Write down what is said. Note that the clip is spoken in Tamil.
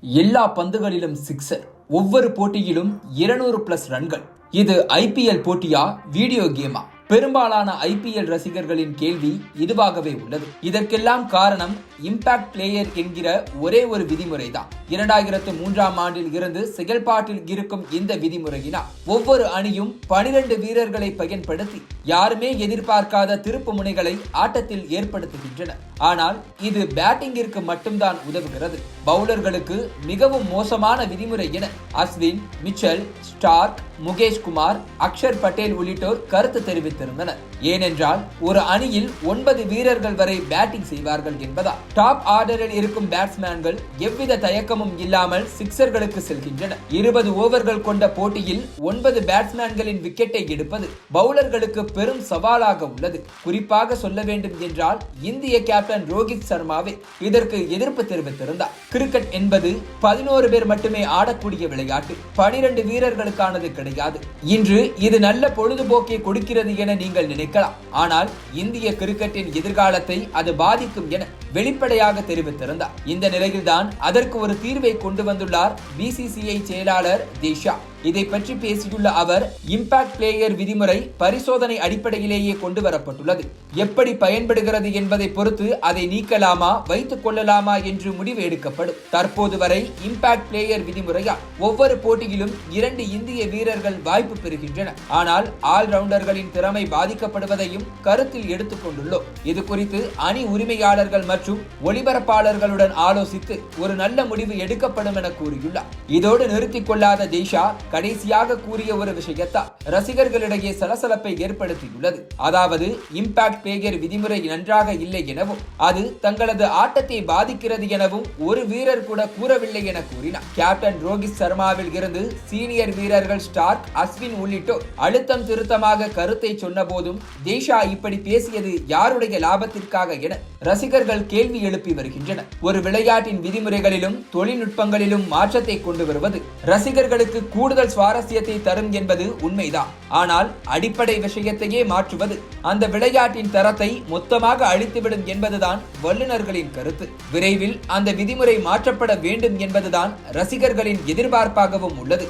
எல்லா பந்துகளிலும் சிக்ஸர், ஒவ்வொரு போட்டியிலும் 200+ ரன்கள். இது ஐபிஎல் போட்டியா, வீடியோ கேமா? பெரும்பாலான ஐபிஎல் ரசிகர்களின் கேள்வி இதுவாகவே உள்ளது. இதற்கெல்லாம் காரணம் இம்பாக்ட் பிளேயர் என்கிற ஒரே ஒரு விதிமுறைதான். 2003ஆம் ஆண்டில் இருந்து செயல்பாட்டில் இருக்கும் இந்த விதிமுறையினால் ஒவ்வொரு அணியும் 12 வீரர்களை பயன்படுத்தி யாருமே எதிர்பார்க்காத திருப்பு முனைகளை ஆட்டத்தில் ஏற்படுத்துகின்றன. ஆனால் இது பேட்டிங்கிற்கு மட்டும்தான் உதவுகிறது. பவுலர்களுக்கு மிகவும் மோசமான விதிமுறை என அஸ்வின், மிச்சல் ஸ்டார்க், முகேஷ் குமார், அக்ஷர் பட்டேல் உள்ளிட்டோர் கருத்து தெரிவித்திருந்தனர். ஏனென்றால் ஒரு அணியில் 9 வீரர்கள் வரை பேட்டிங் செய்வார்கள் என்பதால் டாப் ஆர்டரில் இருக்கும் பேட்ஸ்மேன்கள் எவ்வித தயக்கமும் இல்லாமல் சிக்சர்களுக்கு செல்கின்றனர். 20 ஓவர்கள் கொண்ட போட்டியில் 9 பேட்ஸ்மேன்களின் விக்கெட்டை எடுப்பது பவுலர்களுக்கு பெரும் சவாலாக உள்ளது. குறிப்பாக சொல்ல வேண்டும் என்றால் இந்திய கேப்டன் ரோஹித் சர்மாவே இதற்கு எதிர்ப்பு தெரிவித்திருந்தார். கிரிக்கெட் என்பது 11 பேர் மட்டுமே ஆடக்கூடிய விளையாட்டு, 12 வீரர்களுக்கானது கிடையாது. இன்று இது நல்ல பொழுதுபோக்கை கொடுக்கிறது என நீங்கள் நினைக்கலாம். ஆனால் இந்திய கிரிக்கெட்டின் எதிர்காலத்தை அது பாதிக்கும் என வெளிப்படையாக தெரிவித்திருந்தார். இந்த நிலையில்தான் அதற்கு ஒரு தீர்வை கொண்டு வந்துள்ளார் பிசிசிஐ செயலாளர் தேஷா. இதை பற்றி பேசியுள்ள அவர், இம்பாக்ட் பிளேயர் விதிமுறை பரிசோதனை அடிப்படையிலேயே கொண்டு வரப்பட்டுள்ளது. எப்படி பயன்படுகிறது என்பதை பொறுத்து அதை நீக்கலாமா, வைத்துக் கொள்ளலாமா என்று முடிவு எடுக்கப்படும். தற்போது வரை இம்பாக்ட் பிளேயர் விதிமுறையால் ஒவ்வொரு போட்டியிலும் 2 இந்திய வீரர்கள் வாய்ப்பு பெறுகின்றனர். ஆனால் ஆல்ரவுண்டர்களின் திறமை பாதிக்கப்படுவதையும் கருத்தில் எடுத்துக் கொண்டுள்ளோம். இது குறித்து அணி உரிமையாளர்கள் மற்றும் ஒளிபரப்பாளர்களுடன் ஆலோசித்து ஒரு நல்ல முடிவு எடுக்கப்படும் என கூறியுள்ளார். இதோடு நிறுத்திக் கொள்ளாத தேஷா கடைசியாக கூறிய ஒரு விஷயத்தால் ரசிகர்களிடையே சலசலப்பை ஏற்படுத்தியுள்ளது. அதாவது இம்பாக்ட் பிளேயர் விதிமுறை நன்றாக இல்லை எனவும் அது தங்களது ஆட்டத்தை பாதிக்கிறது எனவும் ஒரு வீரர் கூட கூறவில்லை என கூறினார். கேப்டன் ரோஹித் சர்மாவில் இருந்து சீனியர் வீரர்கள் ஸ்டார்க், அஸ்வின் உள்ளிட்டோர் அழுத்தம் திருத்தமாக கருத்தை சொன்ன போதும் தேஷா இப்படி பேசியது யாருடைய லாபத்திற்காக என ரசிகர்கள் கேள்வி எழுப்பி வருகின்றனர். ஒரு விளையாட்டின் விதிமுறைகளிலும் தொழில்நுட்பங்களிலும் மாற்றத்தை கொண்டு வருவது ரசிகர்களுக்கு கூடுதல் சுவாரஸ்யத்தை தரும் என்பது உண்மைதான். ஆனால் அடிப்படை விஷயத்தையே மாற்றுவது அந்த விளையாட்டின் தரத்தை மொத்தமாக அழித்துவிடும் என்பதுதான் வல்லுநர்களின் கருத்து. விரைவில் அந்த விதிமுறை மாற்றப்பட வேண்டும் என்பதுதான் ரசிகர்களின் எதிர்பார்ப்பாகவும் உள்ளது.